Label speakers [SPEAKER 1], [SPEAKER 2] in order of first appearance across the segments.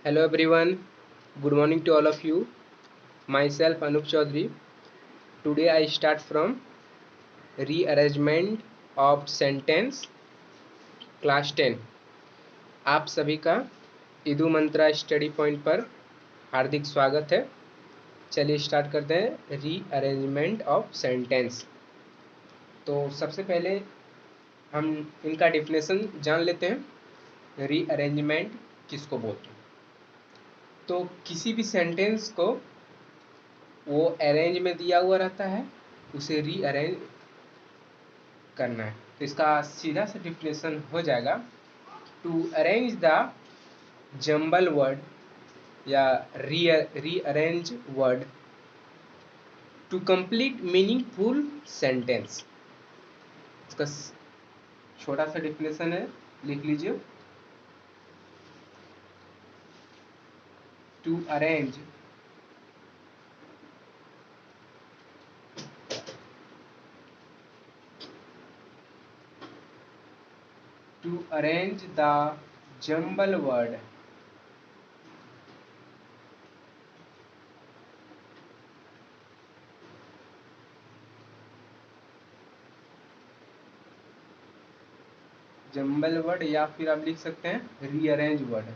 [SPEAKER 1] Hello everyone, good morning to all of you. Myself Anup Chaudhary. Today I start from rearrangement of sentence class 10. आप सभी का इदु मंत्रा study point पर हार्दिक स्वागत है। चलिए स्टार्ट करते हैं रीअरेंजमेंट ऑफ सेंटेंस। तो सबसे पहले हम इनका डेफिनेशन जान लेते हैं। रीअरेंजमेंट किसको बोलते हैं? तो किसी भी सेंटेंस को वो अरेंज में दिया हुआ रहता है, उसे रीअरेंज करना है। तो इसका सीधा सा डिफिनेशन हो जाएगा, to arrange the jumble word या rearrange word to complete meaningful sentence. इसका छोटा सा डिफिनेशन है, लिख लीजिए। To arrange the jumble word या फिर आप लिख सकते हैं rearrange word.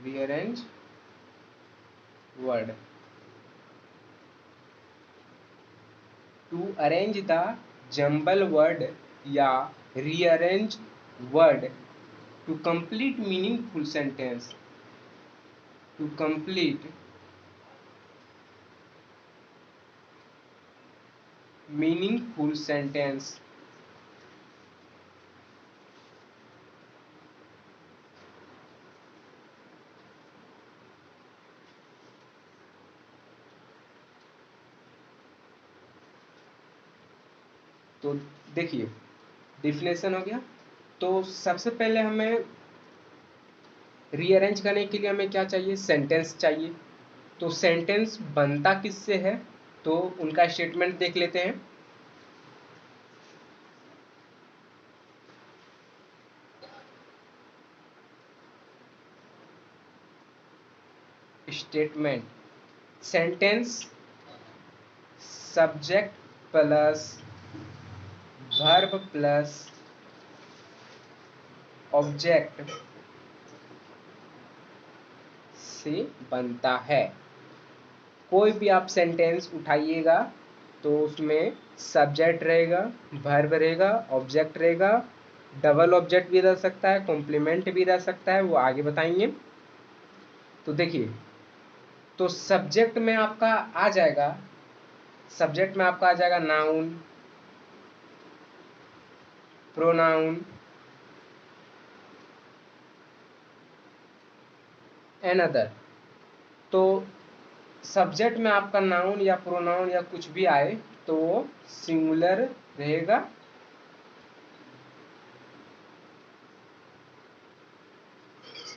[SPEAKER 1] Rearrange word to arrange the jumble word या rearrange word to complete meaningful sentence. To complete meaningful sentence. तो देखिए डिफिनेशन हो गया। तो सबसे पहले हमें रीअरेंज करने के लिए हमें क्या चाहिए? सेंटेंस चाहिए। तो सेंटेंस बनता किससे है? तो उनका स्टेटमेंट देख लेते हैं। Statement, sentence subject plus verb plus object से बनता है। कोई भी आप सेंटेंस उठाइएगा तो उसमें सब्जेक्ट रहेगा, वर्ब रहेगा, ऑब्जेक्ट रहेगा, डबल ऑब्जेक्ट भी रह सकता है, कॉम्प्लीमेंट भी रह सकता है, वो आगे बताएंगे। तो देखिए, तो सब्जेक्ट में आपका आ जाएगा, नाउन, प्रोनाउन एंड अदर। तो सब्जेक्ट में आपका नाउन या प्रोनाउन या कुछ भी आए तो वो सिंगुलर रहेगा,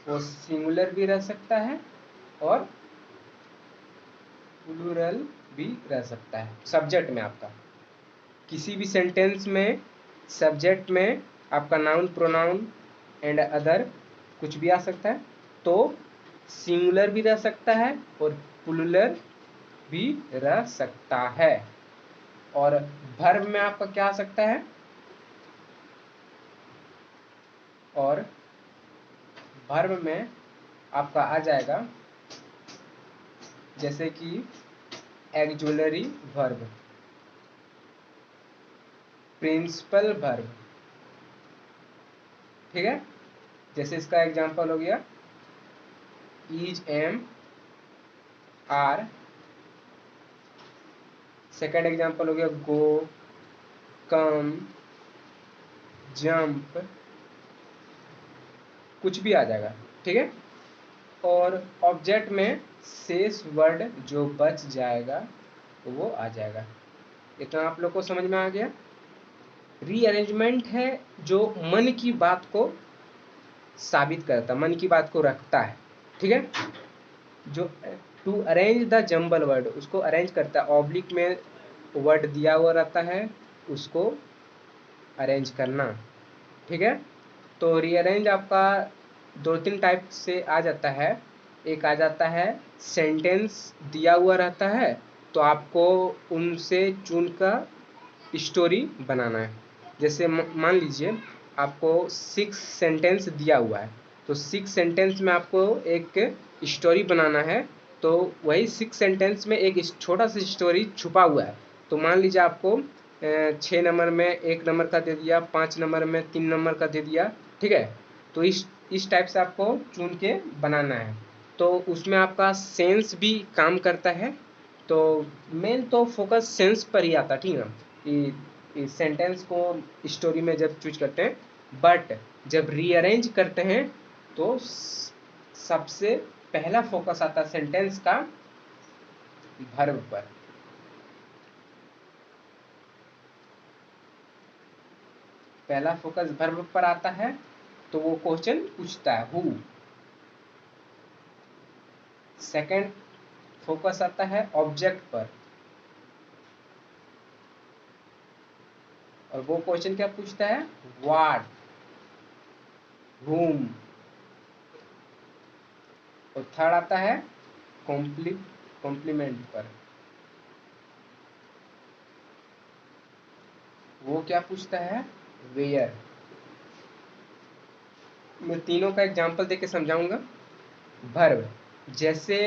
[SPEAKER 1] वो सिंगुलर भी रह सकता है और प्लूरल भी रह सकता है। सब्जेक्ट में आपका किसी भी सेंटेंस में सब्जेक्ट में आपका नाउन, प्रोनाउन एंड अदर कुछ भी आ सकता है। तो सिंगुलर भी रह सकता है और प्लूरल भी रह सकता है। और वर्ब में आपका क्या आ सकता है? और वर्ब में आपका आ जाएगा जैसे कि एक्जुलरी वर्ब, प्रिंसिपल वर्ब। ठीक है, जैसे इसका एग्जांपल हो गया is, am, are. Second example हो गया गो, कम, जंप, कुछ भी आ जाएगा। ठीक है, और ऑब्जेक्ट में शेष वर्ड जो बच जाएगा वो आ जाएगा। इतना आप लोग को समझ में आ गया। रीअरेंजमेंट है जो मन की बात को साबित करता, मन की बात को रखता है। ठीक है, जो to arrange the jumble word उसको अरेंज करता है। ऑब्लिक में वर्ड दिया हुआ रहता है, उसको अरेंज करना। ठीक है, तो रीअरेंज आपका 2-3 टाइप से आ जाता है। एक आ जाता है सेंटेंस दिया हुआ रहता है, तो आपको उनसे चुनकर स्टोरी बनाना है। जैसे मान लीजिए आपको 6 सेंटेंस दिया हुआ है, तो 6 सेंटेंस में आपको एक स्टोरी बनाना है। तो वही 6 सेंटेंस में एक छोटा सा स्टोरी छुपा हुआ है। तो मान लीजिए आपको 6 नंबर में 1 नंबर का दे दिया, 5 नंबर में 3 नंबर का दे दिया। ठीक है, तो इस टाइप से आपको चुन के बनाना है। तो उसमें आपका सेंस भी काम करता है। तो मेन तो फोकस सेंस पर ही आता, ठीक है ना, इस सेंटेंस को स्टोरी में जब चूज करते हैं। बट जब रीअरेंज करते हैं तो सबसे पहला फोकस आता है सेंटेंस का वर्ब पर। पहला फोकस वर्ब पर आता है, तो वो क्वेश्चन पूछता है हु। सेकंड फोकस आता है ऑब्जेक्ट पर, और वो क्वेश्चन क्या पूछता है, व्हाट, whom। और थर्ड आता है कॉम्प्लीमेंट पर, वो क्या पूछता है, वेयर। मैं तीनों का एग्जांपल देके समझाऊंगा। वर्ब, जैसे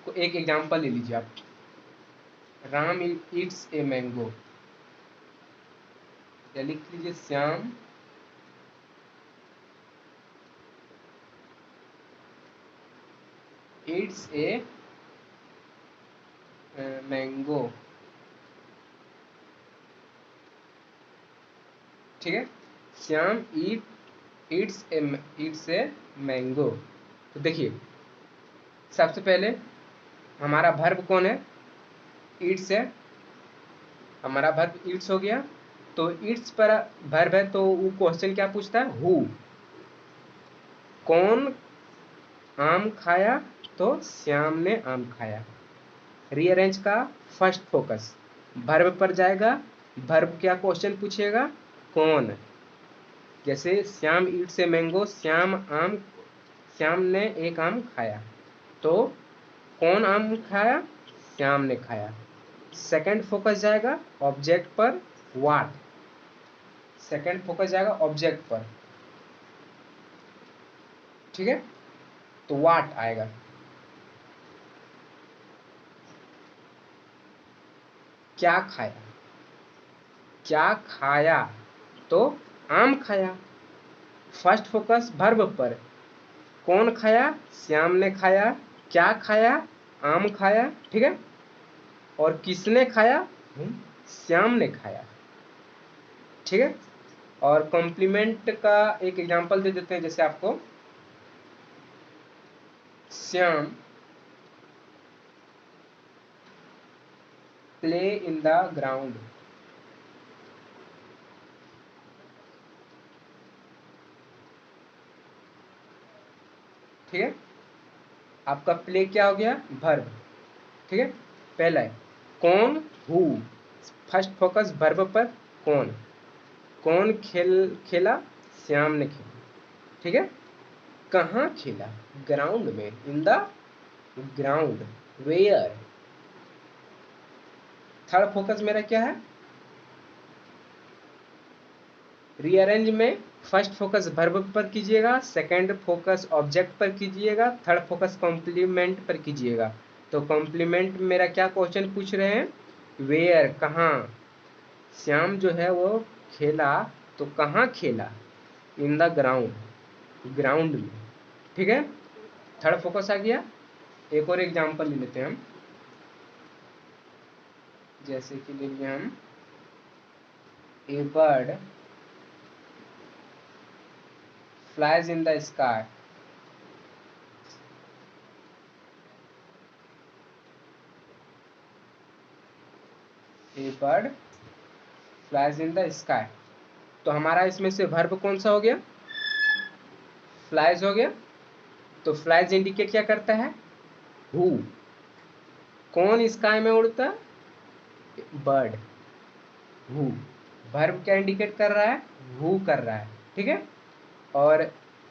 [SPEAKER 1] एक एग्जांपल ले लीजिए आप, राम ईट्स ए मैंगो, या लिख लीजिए श्याम ईट्स ए मैंगो। ठीक है, श्याम ईट्स ए मैंगो। तो देखिए सबसे पहले हमारा वर्ब कौन है, ईट्स है, हमारा वर्ब ईट्स हो गया। तो ईट्स पर वर्ब है, तो वो क्वेश्चन क्या पूछता है, हु, कौन आम खाया, तो श्याम ने आम खाया। रीअरेंज का फर्स्ट फोकस वर्ब पर जाएगा। वर्ब क्या क्वेश्चन पूछेगा, कौन। जैसे श्याम ईट से मैंगो, श्याम ने एक आम खाया, तो कौन आम खाया, श्याम ने खाया। सेकंड फोकस जाएगा ऑब्जेक्ट पर, व्हाट। सेकंड फोकस जाएगा ऑब्जेक्ट पर, ठीक है, तो व्हाट आएगा। क्या खाया, क्या खाया, तो आम खाया। फर्स्ट फोकस वर्ब पर, कौन खाया, श्याम ने खाया। क्या खाया, आम खाया। ठीक है, और किसने खाया, श्याम ने खाया। ठीक है, और कॉम्प्लीमेंट का एक एग्जांपल दे देते हैं। जैसे आपको Shyam play in the ground. ठीक है, आपका प्ले क्या हो गया, वर्ब। ठीक है, पहला है कौन, हु। फर्स्ट फोकस वर्ब पर, कौन। कौन खेला, श्याम ने खेला। ठीक है, कहाँ खेला, ग्राउंड में, in the ground, where. Third focus मेरा क्या है, रीअरेंज में फर्स्ट फोकस वर्ब पर कीजिएगा, सेकंड फोकस ऑब्जेक्ट पर कीजिएगा, थर्ड फोकस कॉम्प्लीमेंट पर कीजिएगा। तो कॉम्प्लीमेंट मेरा क्या क्वेश्चन पूछ रहे हैं, वेयर, कहाँ। श्याम जो है वो खेला, तो कहाँ खेला, इन द ग्राउंड, ग्राउंड में। ठीक है, थर्ड फोकस आ गया। एक और एग्जांपल ले लेते हैं हम। जैसे कि ले लिए हम, ए bird flies in the sky। A bird flies in the sky। तो हमारा इसमें से वर्ब कौन सा हो गया, फ्लाइज हो गया। तो फ्लाइज इंडिकेट क्या करता है, हु। कौन स्काई में उड़ता, बर्ड, हु। वर्ब क्या इंडिकेट कर रहा है, हु कर रहा है, ठीक है। और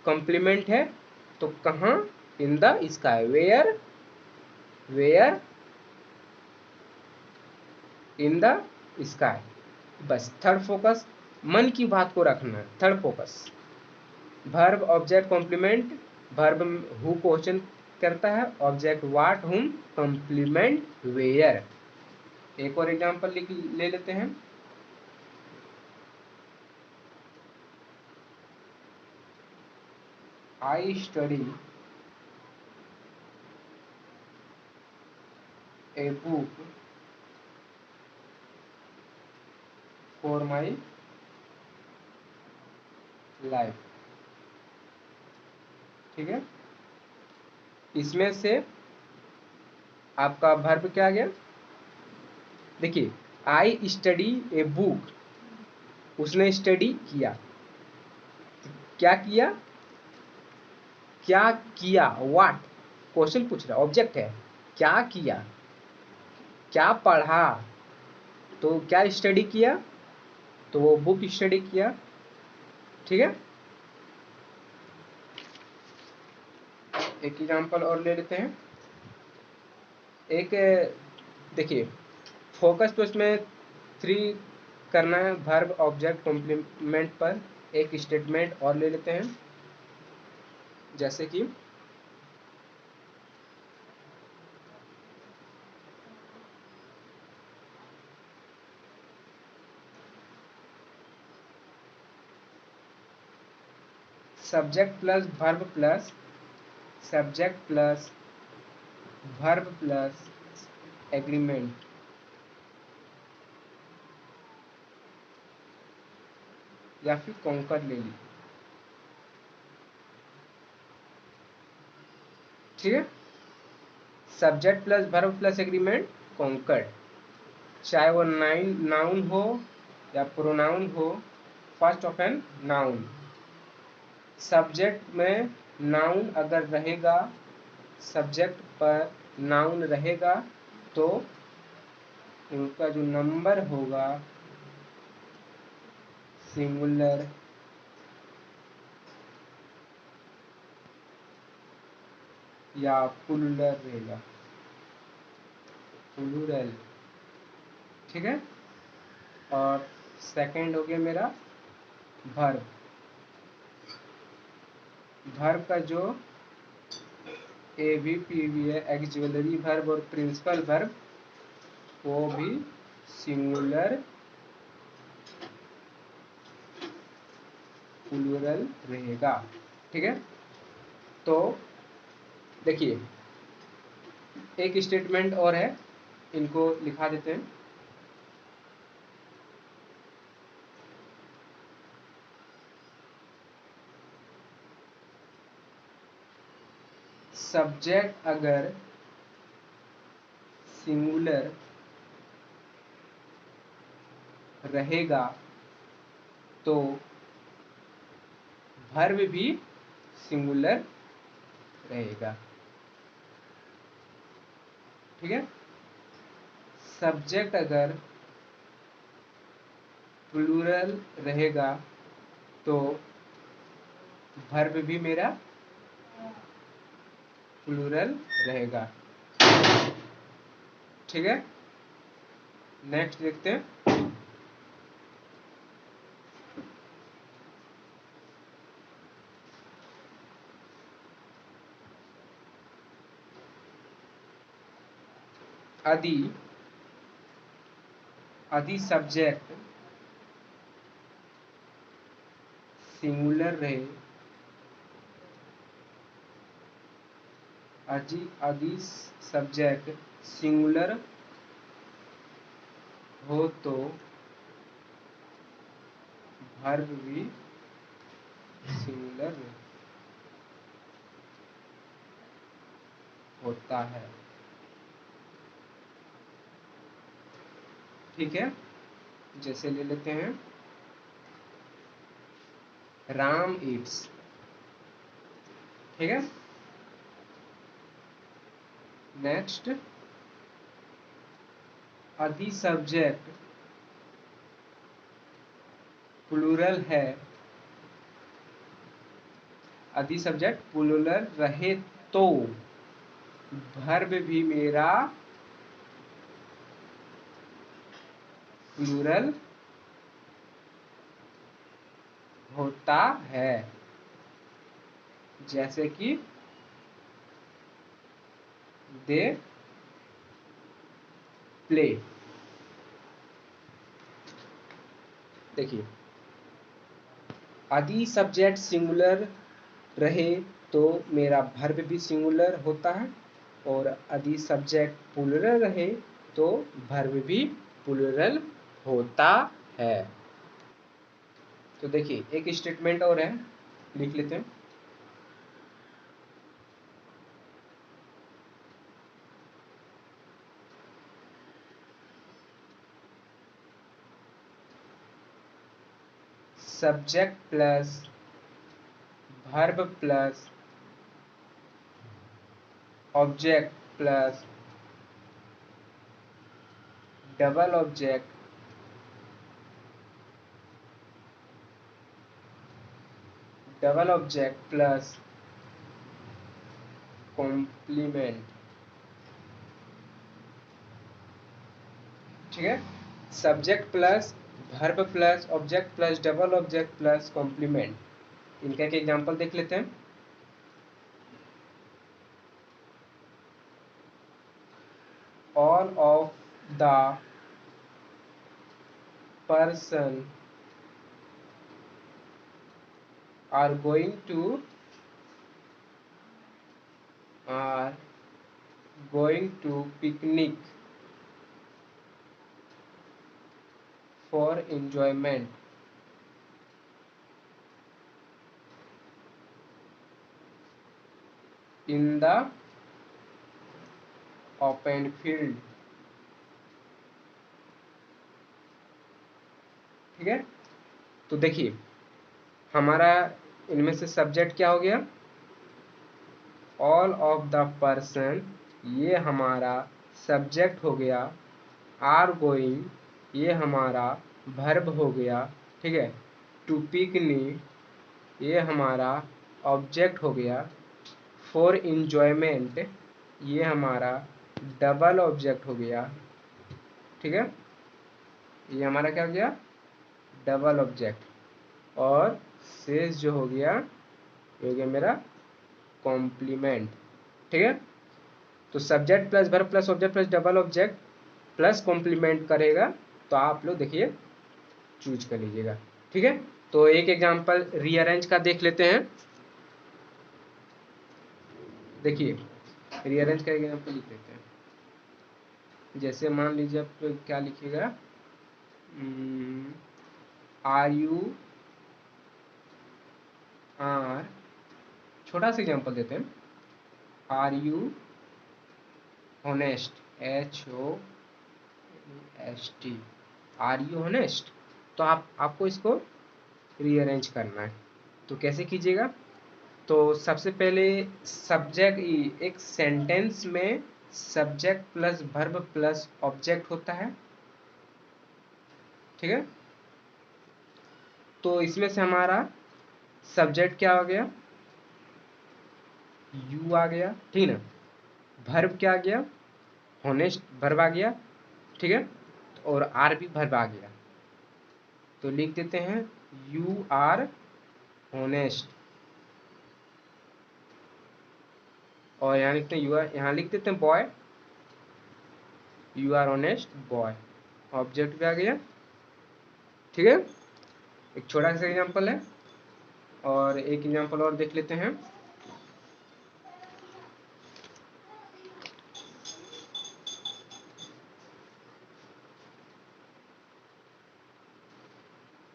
[SPEAKER 1] कॉम्प्लीमेंट है तो कहाँ, in the sky, where, where in the sky. बस थर्ड फोकस, मन की बात को रखना है, third focus. Verb object complement, verb who question करता है, object what whom, complement where. एक और एग्जांपल ले लेते हैं। I study a book for my life, ठीक है। इसमें से आपका वर्ब क्या आ गया, देखिए आई स्टडी ए बुक, उसने स्टडी किया, क्या किया, क्या किया, व्हाट, क्वेश्चन पूछ रहा, ऑब्जेक्ट है, क्या किया, क्या पढ़ा, तो क्या स्टडी किया, तो वो बुक स्टडी किया, ठीक है। एक एग्जांपल और ले लेते हैं। एक देखिए फोकस तो इसमें 3 करना है, वर्ब ऑब्जेक्ट कॉम्प्लीमेंट पर। एक स्टेटमेंट और ले लेते हैं, जैसे कि subject plus verb plus, subject plus verb plus agreement, या फिर कॉन्कर ले ली, ठीक है। Subject plus verb plus agreement, concord, चाहे वो नाउन हो या प्रोनाउन हो, first of an noun. Subject में नाउन अगर रहेगा, सब्जेक्ट पर नाउन रहेगा तो उनका जो नंबर होगा सिंगुलर या प्लूरल रहेगा, प्लूरल, ठीक है। और सेकंड हो गया मेरा वर्ब, वर्ब का जो ए भी पी भी है, एक्जुअलरी वर्ब और प्रिंसिपल वर्ब, वो भी सिंगुलर प्लूरल रहेगा, ठीक है। तो देखिए एक स्टेटमेंट और है, इनको लिखा देते हैं। सब्जेक्ट अगर सिंगुलर रहेगा तो वर्ब भी सिंगुलर रहेगा, ठीक है। सब्जेक्ट अगर प्लूरल रहेगा तो वर्ब भी मेरा प्लूरल रहेगा, ठीक है। नेक्स्ट देखते हैं। यदि यदि सब्जेक्ट सिंगुलर रहे, यदि सब्जेक्ट सिंगुलर हो तो वर्ब भी सिंगुलर होता है, ठीक है। जैसे ले लेते हैं राम ईट्स, ठीक है। नेक्स्ट, यदि सब्जेक्ट प्लूरल है, आदि सब्जेक्ट प्लूरल रहे तो वर्ब भी मेरा प्लूरल होता है। जैसे कि दे प्ले। देखिए, आदि सब्जेक्ट सिंगुलर रहे तो मेरा वर्ब भी सिंगुलर होता है, और आदि सब्जेक्ट प्लूरल रहे तो वर्ब भी प्लूरल होता है। तो देखिए, एक स्टेटमेंट और है, लिख लेते हैं। Subject plus verb plus object plus double object plus complement. ठीक है, subject plus verb plus object plus double object plus complement. इनका एक एग्जांपल देख लेते हैं। All of the person are going to picnic for enjoyment in the open field। ठीक है, तो देखिए, हमारा इनमें से सब्जेक्ट क्या हो गया, ऑल ऑफ द पर्सन, ये हमारा सब्जेक्ट हो गया। आर गोइंग ये हमारा वर्ब हो गया। ठीक है, टू पिकनिक ये हमारा ऑब्जेक्ट हो गया। फॉर इंजॉयमेंट ये हमारा डबल ऑब्जेक्ट हो गया। ठीक है, ये हमारा क्या हो गया, डबल ऑब्जेक्ट। और शेष जो हो गया, ये हो गया मेरा कॉम्प्लीमेंट। ठीक है, तो subject plus verb plus object plus double object plus complement करेगा, तो आप लोग देखिए चूज कर लीजिएगा। ठीक है, तो एक एग्जांपल रीअरेंज का देख लेते हैं। देखिए, रीअरेंज का एग्जांपल लिख लेते हैं। जैसे मान लीजिए आप क्या लिखिएगा, आर यू आर, छोटा सा एग्जांपल देते हैं। Are you honest, HONEST, are you honest. तो आपको इसको रीअरेंज करना है, तो कैसे कीजिएगा। तो सबसे पहले सब्जेक्ट, एक सेंटेंस में subject plus verb plus object होता है। ठीक है, तो इसमें से हमारा सब्जेक्ट क्या हो गया, यू आ गया। ठीक है ना, वर्ब क्या आ गया, होनेस्ट वर्ब आ गया। ठीक है, और आर भी वर्ब आ गया। तो लिख देते हैं यू आर होनेस्ट, और यहाँ लिखते हैं यहाँ लिख देते हैं boy, you are honest boy, object भी आ गया। ठीक है, एक छोटा सा एग्जांपल है, और एक एग्जांपल और देख लेते हैं।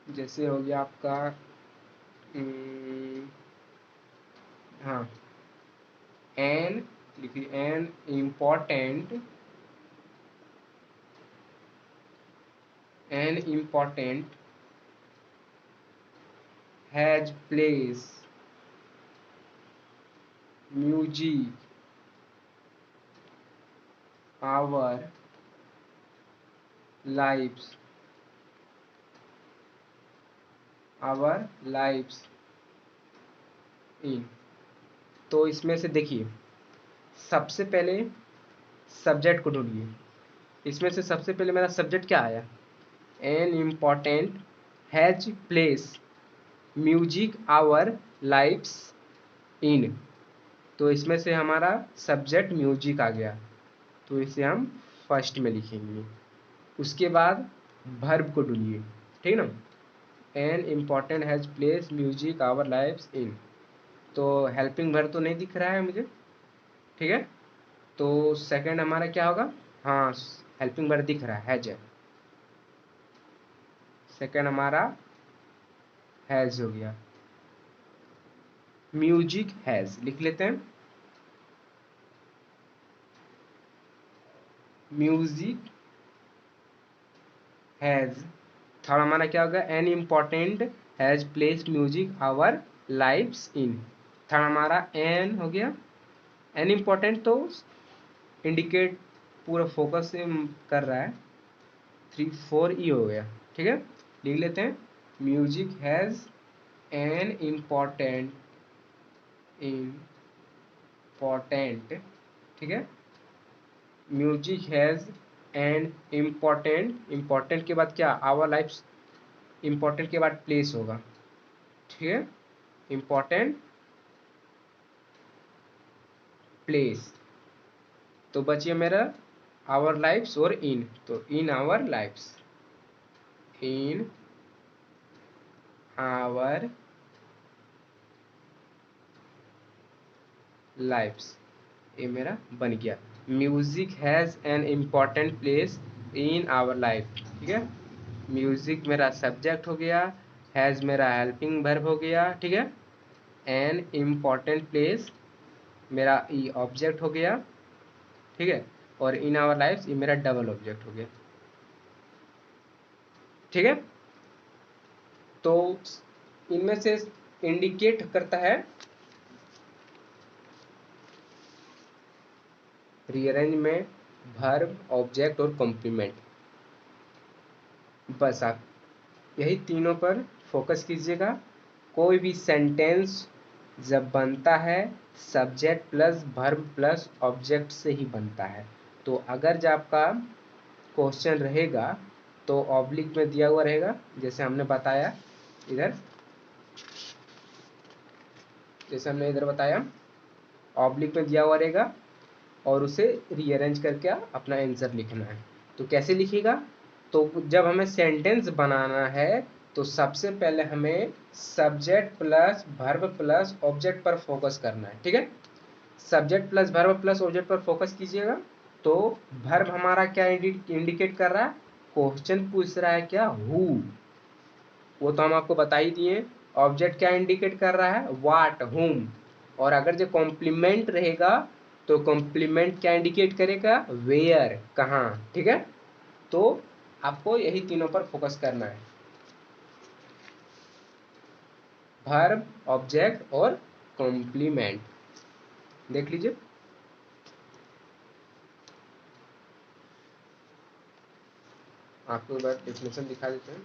[SPEAKER 1] जैसे हो गया आपका हाँ, एन, लिखिए an important has place music our lives. Our lives in. तो इसमें से देखिए, सबसे पहले सब्जेक्ट को ढूंढिए। इसमें से सबसे पहले मेरा सब्जेक्ट क्या आया, an important has place music our lives in. तो इसमें से हमारा सब्जेक्ट म्यूजिक आ गया, तो इसे हम फर्स्ट में लिखेंगे। उसके बाद वर्ब को ढूंढिए, ठीक ना। An important has place music our lives in. तो हेल्पिंग वर्ब तो नहीं दिख रहा है मुझे, ठीक है। तो सेकंड हमारा क्या होगा, हाँ हेल्पिंग वर्ब दिख रहा है, हैज है। सेकंड हमारा हैज हो गया। म्यूजिक हैज लिख लेते हैं, म्यूजिक हैज। थर्ड हमारा क्या होगा, an important has place music our lives in. Third हमारा एन हो गया। एन इम्पॉर्टेंट तो इंडिकेट पूरा फोकस से कर रहा है, 3 4 ई हो गया, ठीक है। लिख लेते हैं, म्यूजिक हैज एन इम्पॉर्टेंट, ठीक है। म्यूजिक हैज एन इम्पॉर्टेंट के बाद क्या, आवर लाइफ, इम्पॉर्टेंट के बाद प्लेस होगा, ठीक है। इम्पॉर्टेंट प्लेस, तो बचिए मेरा आवर लाइफ्स और इन। तो in our lifes, in our lifes, ये मेरा बन गया। Music has an important place in our life, ठीक है। म्यूजिक मेरा सब्जेक्ट हो गया, हैज़ मेरा हेल्पिंग वर्ब हो गया, ठीक है। एन इम्पॉर्टेंट प्लेस मेरा ई ऑब्जेक्ट हो गया, ठीक है। और इन आवर लाइफ ये मेरा डबल ऑब्जेक्ट हो गया, ठीक है। तो इनमें से इंडिकेट करता है रीअरेंज में वर्ब, ऑब्जेक्ट और कॉम्प्लीमेंट। बस आप यही तीनों पर फोकस कीजिएगा। कोई भी सेंटेंस जब बनता है subject plus verb plus object से ही बनता है। तो अगर जब आपका क्वेश्चन रहेगा तो ऑब्लिक में दिया हुआ रहेगा, जैसे हमने बताया इधर, जैसे हमने इधर बताया ऑब्लिक में दिया हुआ रहेगा, और उसे रीअरेंज करके अपना आंसर लिखना है। तो कैसे लिखिएगा, तो जब हमें सेंटेंस बनाना है तो सबसे पहले हमें subject plus verb plus object पर फोकस करना है, ठीक है। Subject plus verb plus object पर फोकस कीजिएगा। तो वर्ब हमारा क्या इंडिकेट कर रहा है, क्वेश्चन पूछ रहा है क्या, हु, वो तो हम आपको बता ही दिए। ऑब्जेक्ट क्या इंडिकेट कर रहा है, व्हाट, हुम। और अगर जो कॉम्प्लीमेंट रहेगा तो कॉम्प्लीमेंट क्या इंडिकेट करेगा, वेयर, कहाँ, ठीक है। तो आपको यही तीनों पर फोकस करना है, वर्ब, ऑब्जेक्ट और कॉम्प्लीमेंट। देख लीजिए, आपको एक बार डेफिनेशन दिखा देते हैं।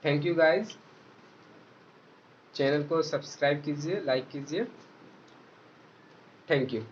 [SPEAKER 1] थैंक यू गाइस, चैनल को सब्सक्राइब कीजिए, लाइक कीजिए। Thank you.